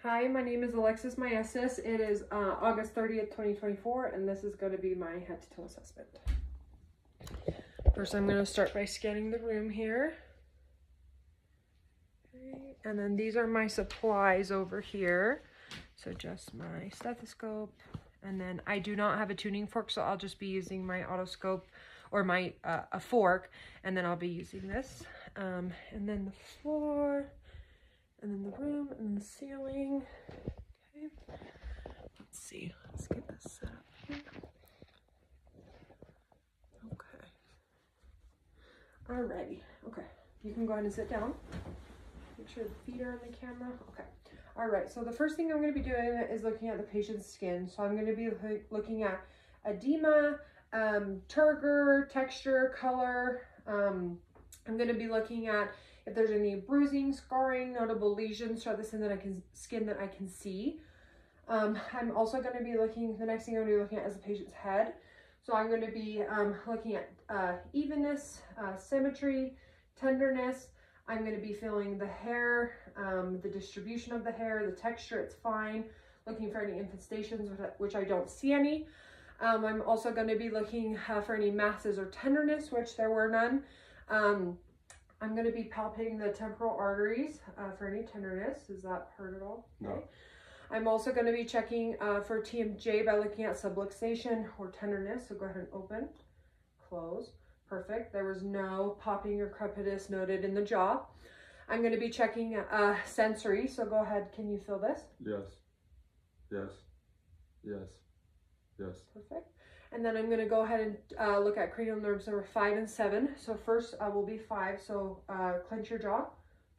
Hi, my name is Alexis Maestas. It is August 30th, 2024, and this is going to be my head to toe assessment. First, I'm going to start by scanning the room here. Okay. And then these are my supplies over here. So just my stethoscope. And then I do not have a tuning fork, so I'll just be using my otoscope or my a fork, and then I'll be using this. And then the floor, and then the room, and the ceiling. Okay. Let's see. Let's get this set up here. Okay. Alrighty. Okay. You can go ahead and sit down. Make sure the feet are on the camera. Okay. Alright. So the first thing I'm going to be doing is looking at the patient's skin. So I'm going to be looking at edema, turgor, texture, color. I'm going to be looking at if there's any bruising, scarring, notable lesions throughout the skin that I can see. I'm also going to be looking, the next thing I'm going to be looking at is the patient's head. So I'm going to be looking at evenness, symmetry, tenderness. I'm going to be feeling the hair, the distribution of the hair, the texture, it's fine. Looking for any infestations, which I don't see any. I'm also going to be looking for any masses or tenderness, which there were none. I'm going to be palpating the temporal arteries for any tenderness. Does that hurt at all? No. Okay. I'm also going to be checking for TMJ by looking at subluxation or tenderness. So go ahead and open, close. Perfect. There was no popping or crepitus noted in the jaw. I'm going to be checking sensory. So go ahead. Can you feel this? Yes. Yes. Yes. Yes. Perfect. And then I'm going to go ahead and look at cranial nerves number 5 and 7. So first will be 5. So clench your jaw.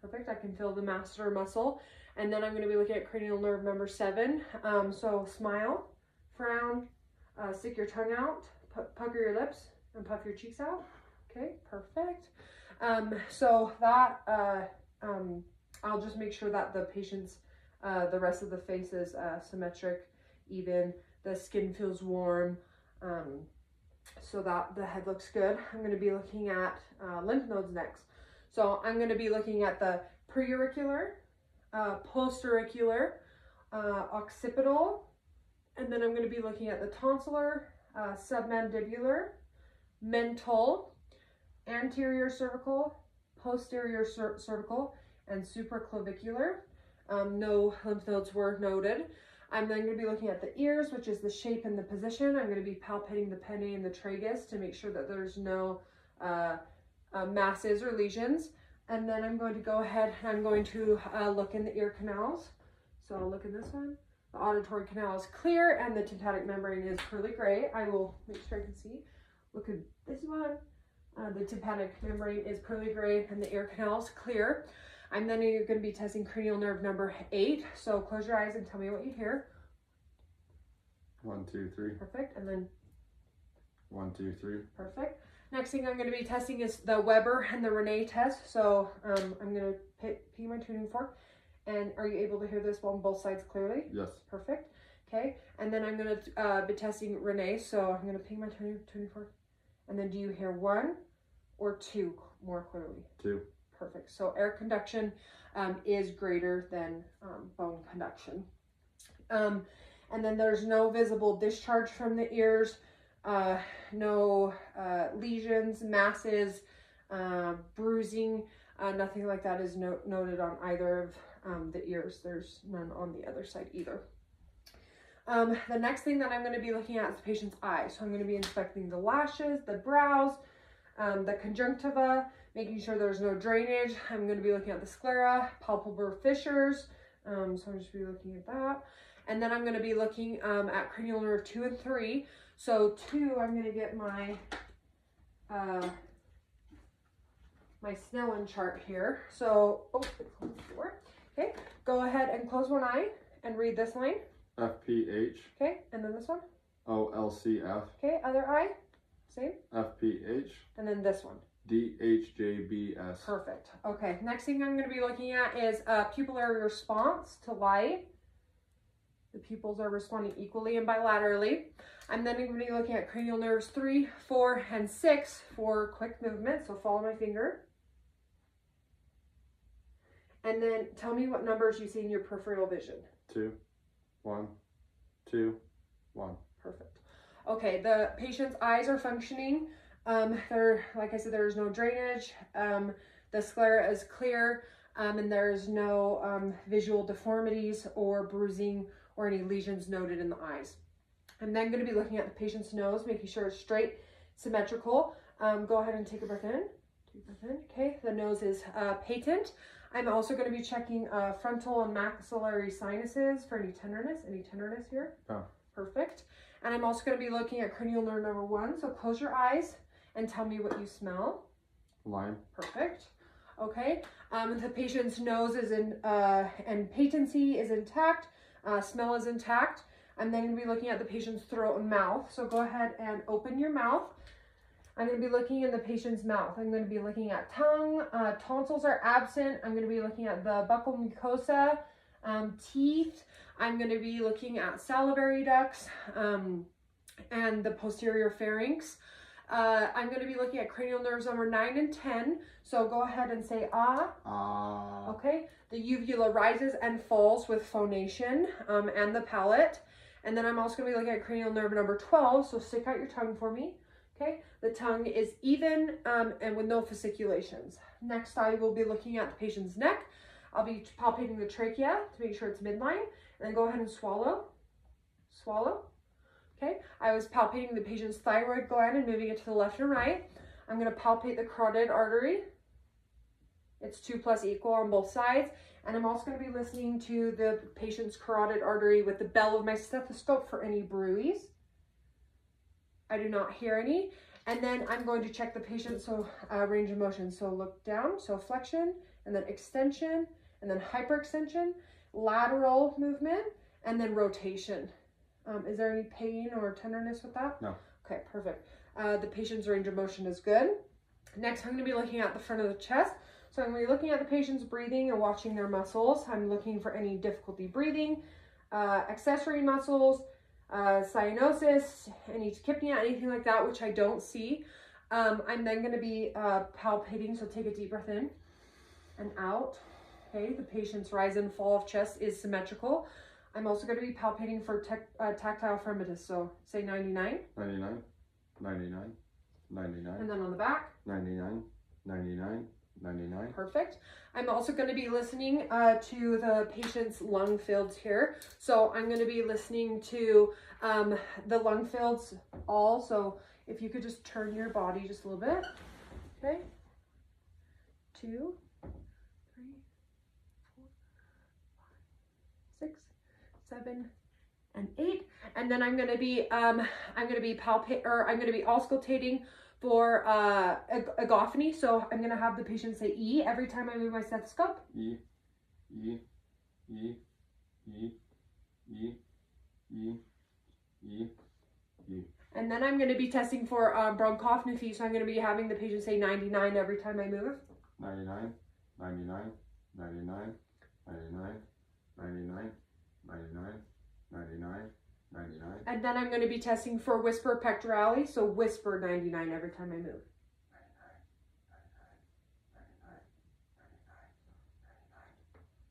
Perfect. I can feel the masseter muscle. And then I'm going to be looking at cranial nerve number 7. So smile, frown, stick your tongue out, pucker your lips, and puff your cheeks out. Okay, perfect. So that, I'll just make sure that the patient's, the rest of the face is symmetric, even. The skin feels warm. So that the head looks good. I'm going to be looking at lymph nodes next. So I'm going to be looking at the preauricular, postauricular, occipital, and then I'm going to be looking at the tonsillar, submandibular, mental, anterior cervical, posterior cervical, and supraclavicular. No lymph nodes were noted. I'm then going to be looking at the ears, which is the shape and the position. I'm going to be palpating the pennae and the tragus to make sure that there's no masses or lesions. And then I'm going to go ahead and I'm going to look in the ear canals. So I'll look in this one. The auditory canal is clear and the tympanic membrane is pearly gray. I will make sure I can see. Look at this one. The tympanic membrane is pearly gray and the ear canal is clear. I'm then going to be testing cranial nerve number 8. So close your eyes and tell me what you hear. 1, 2, 3. Perfect. And then 1, 2, 3. Perfect. Next thing I'm going to be testing is the Weber and the Rene test. So I'm going to pick my tuning fork. And are you able to hear this on both sides clearly? Yes. Perfect. Okay. And then I'm going to be testing Rene. So I'm going to ping my tuning fork. And then do you hear 1 or 2 more clearly? 2. Perfect. So air conduction is greater than bone conduction. And then there's no visible discharge from the ears, no lesions, masses, bruising, nothing like that is noted on either of the ears. There's none on the other side either. The next thing that I'm going to be looking at is the patient's eyes. So I'm going to be inspecting the lashes, the brows, the conjunctiva, making sure there's no drainage. I'm going to be looking at the sclera, palpebral fissures. So I'm just be looking at that. And then I'm going to be looking at cranial nerve 2 and 3. So 2, I'm going to get my my Snellen chart here. So, okay, go ahead and close one eye and read this line. FPH. Okay, and then this one. OLCF. Okay, other eye, same. FPH. And then this one. DHJBS. Perfect. Okay, next thing I'm going to be looking at is pupillary response to light. The pupils are responding equally and bilaterally. I'm then going to be looking at cranial nerves 3, 4, and 6 for quick movement. So follow my finger. And then tell me what numbers you see in your peripheral vision. 2, 1, 2, 1. Perfect. Okay, the patient's eyes are functioning. They're, like I said, there's no drainage. The sclera is clear, and there's no visual deformities or bruising or any lesions noted in the eyes. I'm then going to be looking at the patient's nose, making sure it's straight, symmetrical. Go ahead and take a breath in. Take a breath in. Okay, the nose is patent. I'm also going to be checking frontal and maxillary sinuses for any tenderness. Any tenderness here? Oh. Perfect. And I'm also going to be looking at cranial nerve number 1. So close your eyes and tell me what you smell. Lime. Perfect. Okay. The patient's nose is in, and patency is intact. Smell is intact. I'm then going to be looking at the patient's throat and mouth. So go ahead and open your mouth. I'm going to be looking in the patient's mouth. I'm going to be looking at tongue. Tonsils are absent. I'm going to be looking at the buccal mucosa, teeth. I'm going to be looking at salivary ducts and the posterior pharynx. I'm going to be looking at cranial nerves number 9 and 10. So go ahead and say ah. Ah. Okay. The uvula rises and falls with phonation and the palate. And then I'm also going to be looking at cranial nerve number 12. So stick out your tongue for me. Okay. The tongue is even and with no fasciculations. Next, I will be looking at the patient's neck. I'll be palpating the trachea to make sure it's midline. And then go ahead and swallow. Swallow. Okay. I was palpating the patient's thyroid gland and moving it to the left and right. I'm going to palpate the carotid artery. It's 2 plus equal on both sides. And I'm also going to be listening to the patient's carotid artery with the bell of my stethoscope for any bruits. I do not hear any. And then I'm going to check the patient's range of motion. So look down, so flexion, and then extension, and then hyperextension, lateral movement, and then rotation. Is there any pain or tenderness with that? No. Okay, perfect. The patient's range of motion is good. Next, I'm going to be looking at the front of the chest. So I'm going to be looking at the patient's breathing and watching their muscles. I'm looking for any difficulty breathing, accessory muscles, cyanosis, any tachypnea, anything like that, which I don't see. I'm then going to be palpating, so take a deep breath in and out. Okay, the patient's rise and fall of chest is symmetrical. I'm also going to be palpating for tactile firmitus, so say 99. 99, 99, 99. And then on the back. 99, 99, 99. Perfect. I'm also going to be listening to the patient's lung fields here. So I'm going to be listening to the lung fields all. So if you could just turn your body just a little bit. Okay. 2, 3, 4, 5, 6, 7, and 8. And then I'm going to be auscultating for agophony. So I'm going to have the patient say E every time I move my stethoscope. E, E, E, E, E, E, E, E. And then I'm going to be testing for bronchopnophy. So I'm going to be having the patient say 99 every time I move. 99, 99, 99, 99, 99, 99, 99, 99. And then I'm going to be testing for whisper pectorale. So whisper 99 every time I move. 99, 99, 99, 99,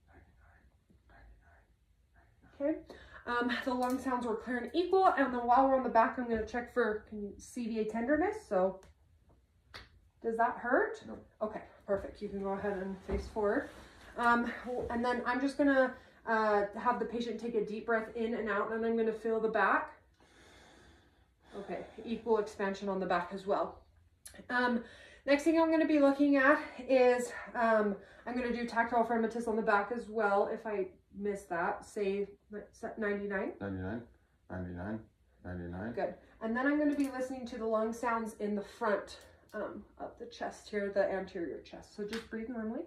99, 99, 99. Okay. The lung sounds were clear and equal. And then while we're on the back, I'm going to check for CVA tenderness. So does that hurt? No. Okay, perfect. You can go ahead and face forward. And then I'm just going to have the patient take a deep breath in and out, and I'm going to feel the back. Okay, equal expansion on the back as well. Next thing I'm going to be looking at is I'm going to do tactile firmitus on the back as well. If I miss that, say 99. 99, 99, 99. Good. And then I'm going to be listening to the lung sounds in the front of the chest here, the anterior chest. So just breathe normally.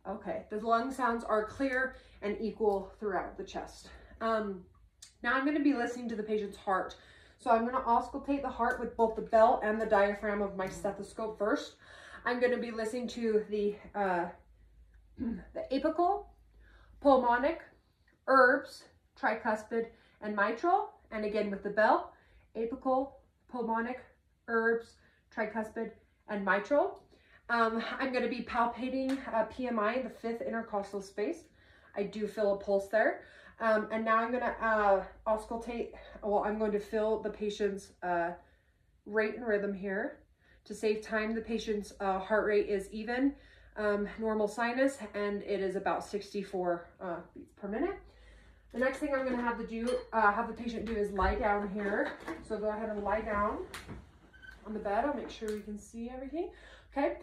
Okay, the lung sounds are clear and equal throughout the chest. Now I'm going to be listening to the patient's heart. So I'm going to auscultate the heart with both the bell and the diaphragm of my stethoscope first. I'm going to be listening to the apical, pulmonic, herbs, tricuspid, and mitral. And again with the bell, apical, pulmonic, herbs, tricuspid, and mitral. I'm going to be palpating PMI, the fifth intercostal space. I do feel a pulse there. And now I'm going to auscultate, well, I'm going to feel the patient's rate and rhythm here. To save time, the patient's heart rate is even, normal sinus, and it is about 64 beats per minute. The next thing I'm going to have the patient do is lie down here. So go ahead and lie down on the bed. I'll make sure we can see everything. Okay.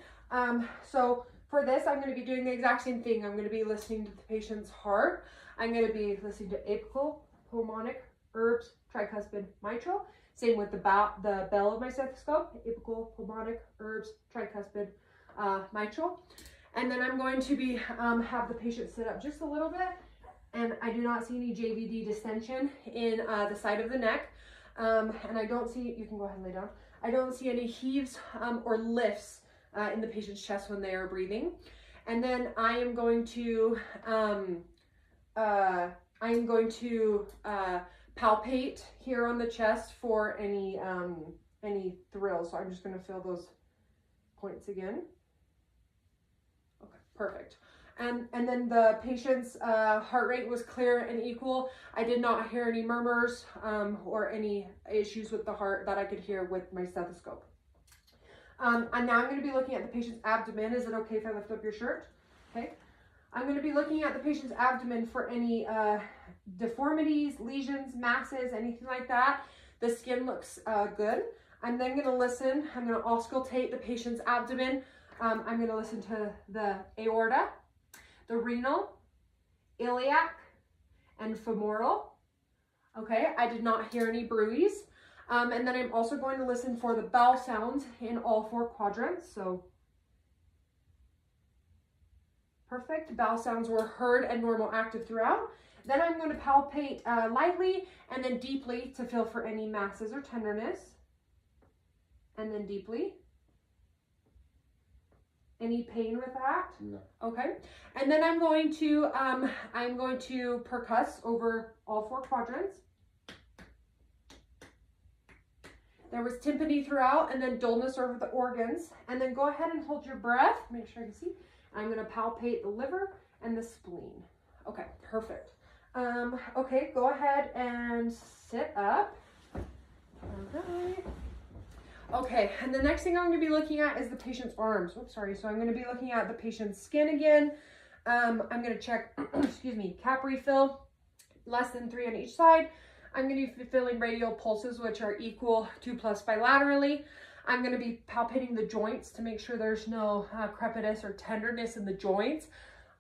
So for this, I'm going to be doing the exact same thing. I'm going to be listening to the patient's heart. I'm going to be listening to apical, pulmonic, herbs, tricuspid, mitral. Same with the bell of my stethoscope, apical, pulmonic, herbs, tricuspid, mitral. And then I'm going to be have the patient sit up just a little bit. And I do not see any JVD distension in the side of the neck. And I don't see, you can go ahead and lay down. I don't see any heaves or lifts in the patient's chest when they are breathing. And then I am going to palpate here on the chest for any thrills. So I'm just going to feel those points again. Okay, perfect. And then the patient's heart rate was clear and equal. I did not hear any murmurs or any issues with the heart that I could hear with my stethoscope. And now I'm going to be looking at the patient's abdomen. Is it okay if I lift up your shirt? Okay. I'm going to be looking at the patient's abdomen for any deformities, lesions, masses, anything like that. The skin looks good. I'm then going to listen. I'm going to auscultate the patient's abdomen. I'm going to listen to the aorta, the renal, iliac, and femoral. Okay, I did not hear any bruits. And then I'm also going to listen for the bowel sounds in all four quadrants. So perfect. Bowel sounds were heard and normal active throughout. Then I'm going to palpate lightly and then deeply to feel for any masses or tenderness. And then deeply. Any pain with that? No. Okay. And then I'm going to percuss over all four quadrants. There was tympany throughout and then dullness over the organs. And then go ahead and hold your breath. Make sure I can see. I'm going to palpate the liver and the spleen. Okay, perfect. Okay, go ahead and sit up. All right. Okay, and the next thing I'm going to be looking at is the patient's arms. Oops, sorry. So I'm going to be looking at the patient's skin again. I'm going to check, excuse me, cap refill, less than 3 on each side. I'm going to be feeling radial pulses, which are equal 2+ bilaterally. I'm going to be palpating the joints to make sure there's no crepitus or tenderness in the joints.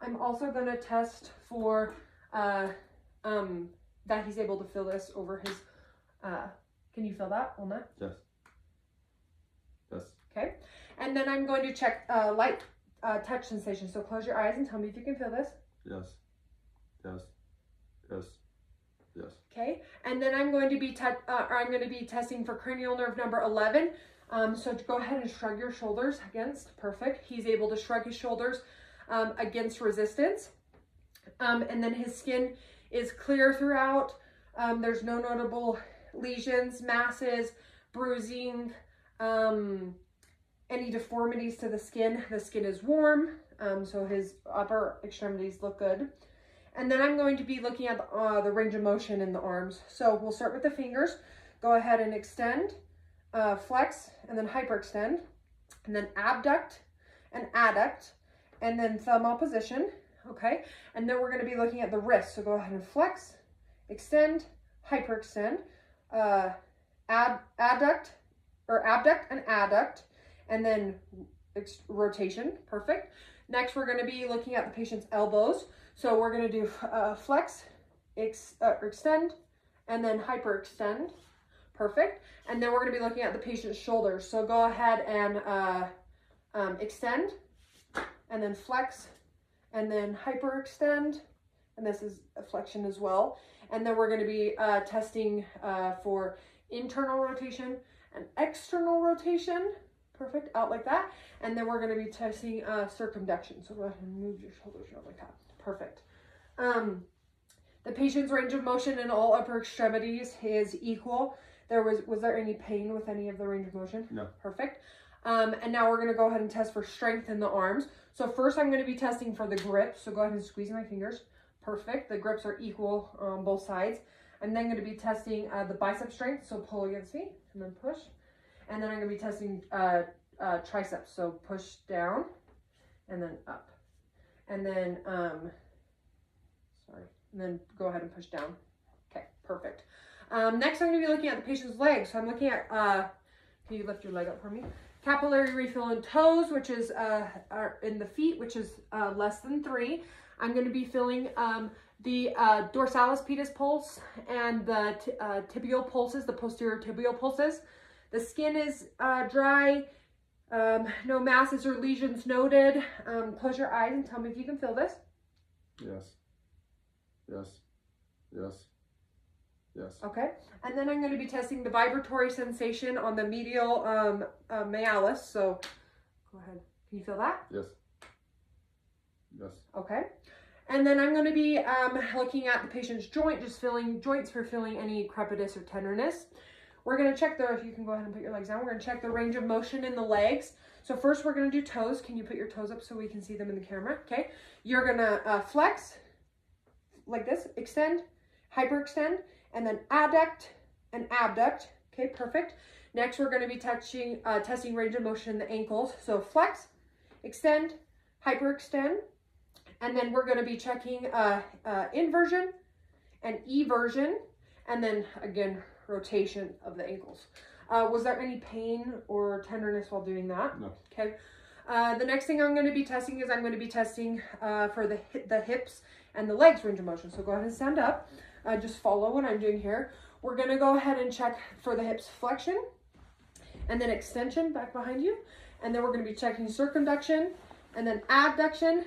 I'm also going to test for that he's able to feel this over his, can you feel that on that? Yes. Yes. Okay. And then I'm going to check light touch sensation. So close your eyes and tell me if you can feel this. Yes. Yes. Yes. Yes. Okay. And then I'm going to be testing for cranial nerve number 11. So go ahead and shrug your shoulders against. Perfect. He's able to shrug his shoulders against resistance. And then his skin is clear throughout. There's no notable lesions, masses, bruising, any deformities to the skin. The skin is warm, so his upper extremities look good. And then I'm going to be looking at the range of motion in the arms. So we'll start with the fingers. Go ahead and extend, flex, and then hyperextend, and then abduct and adduct, and then thumb opposition. Okay, and then we're going to be looking at the wrist. So go ahead and flex, extend, hyperextend, abduct and adduct, and then rotation. Perfect. Next, we're going to be looking at the patient's elbows. So we're going to do flex, extend, and then hyperextend. Perfect. And then we're going to be looking at the patient's shoulders. So go ahead and extend, and then flex, and then hyperextend. And this is a flexion as well. And then we're going to be testing for internal rotation and external rotation. Perfect. Out like that. And then we're going to be testing circumduction. So go ahead and move your shoulders around like that. Perfect. The patient's range of motion in all upper extremities is equal. Was there any pain with any of the range of motion? No. Perfect. And now we're going to go ahead and test for strength in the arms. So first I'm going to be testing for the grip. So go ahead and squeeze my fingers. Perfect. The grips are equal on both sides. I'm then going to be testing the bicep strength. So pull against me and then push. And then I'm going to be testing triceps. So push down and then up. And then, and then go ahead and push down. Okay, perfect. Next I'm going to be looking at the patient's legs. So I'm looking at, can you lift your leg up for me? Capillary refill in toes, which is in the feet, which is less than 3. I'm going to be feeling the dorsalis pedis pulse and the tibial pulses, the posterior tibial pulses. The skin is dry, no masses or lesions noted. Close your eyes and tell me if you can feel this. Yes. Yes. Yes. Yes. Okay. And then I'm going to be testing the vibratory sensation on the medial malleus. So go ahead. Can you feel that? Yes. Yes. Okay. And then I'm going to be looking at the patient's joint, just feeling joints for feeling any crepitus or tenderness. We're going to check if you can go ahead and put your legs down. We're going to check the range of motion in the legs. So first we're going to do toes. Can you put your toes up so we can see them in the camera? Okay. You're going to flex like this, extend, hyperextend, and then adduct and abduct. Okay, perfect. Next, we're going to be testing range of motion in the ankles. So flex, extend, hyperextend, and then we're going to be checking inversion and eversion, and then again, rotation of the ankles. Was there any pain or tenderness while doing that? No. Okay. The next thing I'm going to be testing is I'm going to be testing for the hips and the legs range of motion. So go ahead and stand up. Just follow what I'm doing here. We're going to go ahead and check for the hips flexion and then extension back behind you. And then we're going to be checking circumduction and then abduction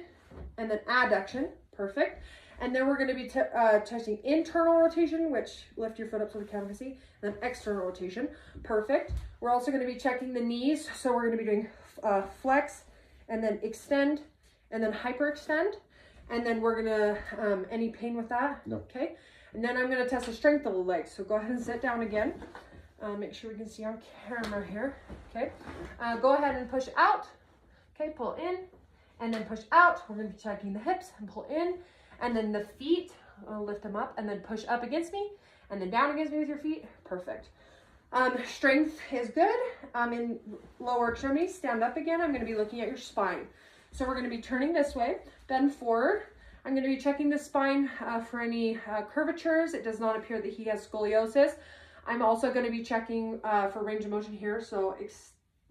and then adduction. Perfect. And then we're going to be testing internal rotation, which lift your foot up so the camera can see, and then external rotation. Perfect. We're also going to be checking the knees. So we're going to be doing flex and then extend and then hyperextend. And then we're going to, any pain with that? No. Okay. And then I'm going to test the strength of the legs. So go ahead and sit down again. Make sure we can see on camera here. Okay. Go ahead and push out. Okay. Pull in and then push out. We're going to be checking the hips and pull in. And then the feet, I'll lift them up and then push up against me and then down against me with your feet. Perfect. Strength is good. In lower extremities, stand up again. I'm going to be looking at your spine. So we're going to be turning this way, bend forward. I'm going to be checking the spine for any curvatures. It does not appear that he has scoliosis. I'm also going to be checking for range of motion here. So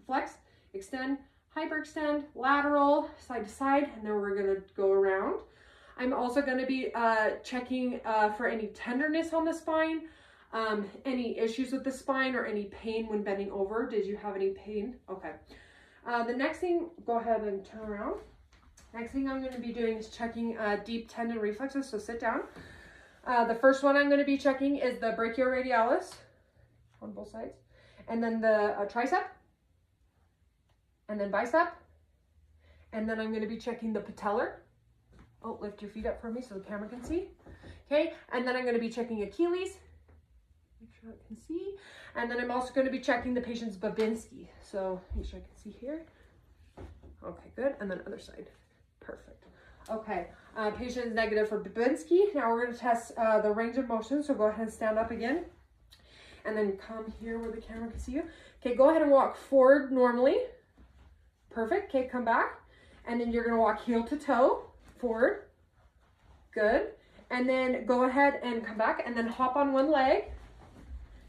flex, extend, hyperextend, lateral, side to side, and then we're going to go around. I'm also going to be checking for any tenderness on the spine, any issues with the spine or any pain when bending over. Did you have any pain? Okay. The next thing, go ahead and turn around. Next thing I'm going to be doing is checking deep tendon reflexes, so sit down. The first one I'm going to be checking is the brachioradialis on both sides, and then the tricep, and then bicep, and then I'm going to be checking the patellar. Oh, lift your feet up for me so the camera can see. Okay, and then I'm going to be checking Achilles. Make sure I can see. And then I'm also going to be checking the patient's Babinski. So make sure I can see here. Okay, good. And then other side. Perfect. Okay, patient is negative for Babinski. Now we're going to test the range of motion. So go ahead and stand up again. And then come here where the camera can see you. Okay, go ahead and walk forward normally. Perfect. Okay, come back. And then you're going to walk heel to toe. Forward. Good. And then go ahead and come back and then hop on one leg.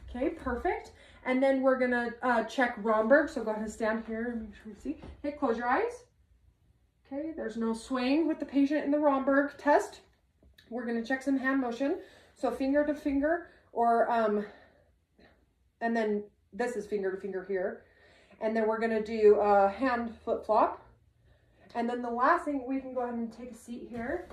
Okay, perfect. And then we're going to check Romberg. So go ahead and stand here and make sure we see. Okay, close your eyes. Okay, there's no swaying with the patient in the Romberg test. We're going to check some hand motion. So finger to finger or, and then this is finger to finger here. And then we're going to do hand flip-flop. And then the last thing, we can go ahead and take a seat here.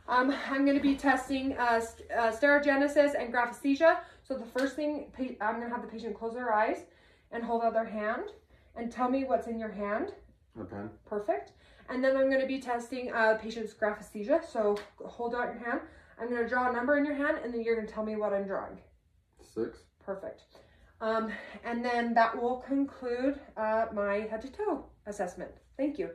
I'm going to be testing sterogenesis and graphesthesia. So the first thing, I'm going to have the patient close their eyes and hold out their hand and tell me what's in your hand. A pen. Perfect. And then I'm going to be testing patient's graphesthesia. So hold out your hand. I'm going to draw a number in your hand and then you're going to tell me what I'm drawing. 6. Perfect. And then that will conclude my head to toe assessment. Thank you.